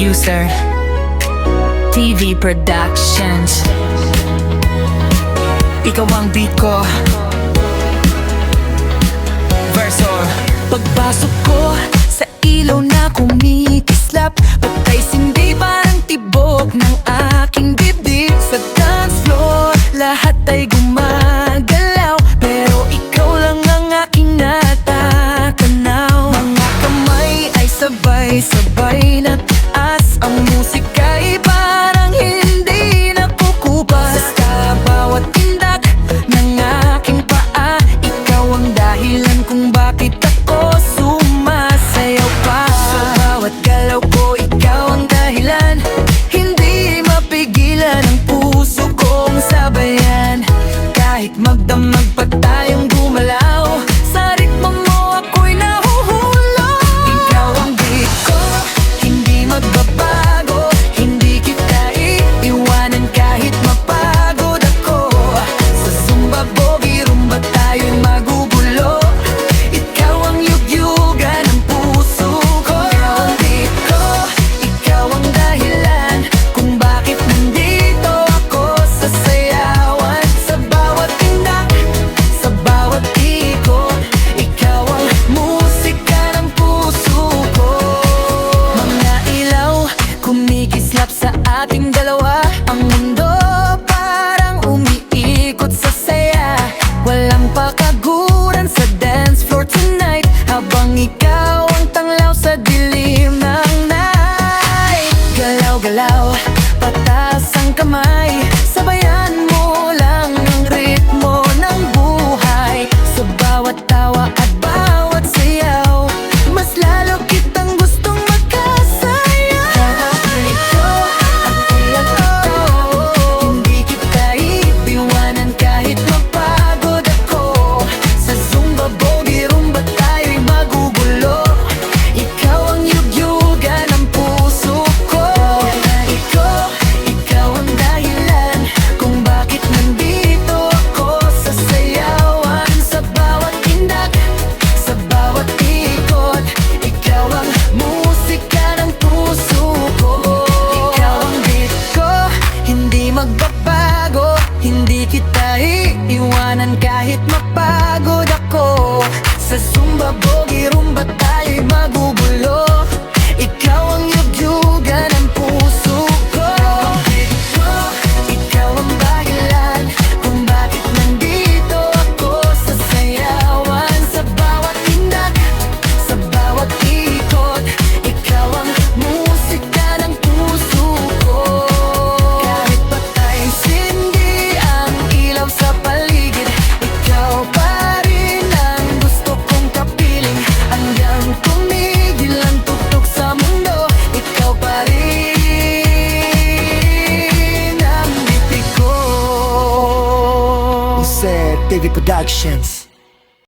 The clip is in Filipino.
producer, TV Productions. Ikaw ang beat ko, verso. Pagpasok ko sa ilaw na kumikislap, patay sindi parang tibok ng aking dibdib. Sa dance floor, lahat ay gumagalaw, pero ikaw lang ang aking natatanaw. Mga kamay ay sabay-sabay na taas, ang musika ay parang hindi nakukupas. Sa bawat tindak ng aking paa, ikaw ang dahilan kung bakit ako sumasayaw pa. Sa bawat galaw ko, ikaw ang dahilan, hindi mapigilan ang puso kong sabayan. Kahit magdamag pa tayong gumalaw, sa ritmo mo ako'y nahuhulog. Ikaw ang beat ko, hindi magbabago, hindi kita iiwanan kahit mapagod ako. Sa zumba, boogie, rumba tayo'y magugulo, ikaw ang yugyugan ng puso ko. Ikaw ang beat ko, ikaw ang dahilan kung bakit nandito ako sa sayawan. Sa bawat tindak, sa bawat ikot, ikaw ang musika ng puso ko. Mga ilaw kumikislap sa ating dalawa, ang mundo parang umiikot sa saya. Walang pakaguran sa dance floor tonight, habang ikaw ang tanglaw sa dilim ng night. Galaw-galaw, pataas ang kamay, sabayan mo lang ang ritmo ng buhay. Sa bawat tawa at bawat sayaw, mas lalo kitang gustong magkasaya. Ito ang tiyak ko, hindi kita iiwanan kahit mapagod ako. Sa zumba, boogie, rumba tayo'y magugulo, ikaw ang yugyugan ng puso ko. Ikaw ang dahilan kung bakit nandito ako sa sayawan. Sa bawat tindak, sa bawat ikot, ikaw ang musika ng puso ko. Ikaw ang beat ko, hindi magbabago, hindi kita iiwanan kahit mapagod ako. Sa zumba, boogie, rumba tayo'y magugulo, ikaw ang yugyugan ng puso ko. Ikaw ang dahilan kung bakit nandito ako sa sayawan. Sa bawat tindak, sa bawat ikot, ikaw ang musika ng puso ko. Kahit patay sindi ang ilaw sa paligid, ikaw pa rin ang gusto kong kapiling. Hanggang tumigil ang tutok sa mundo, ikaw pa rin ang bibig ko. Used TV Productions.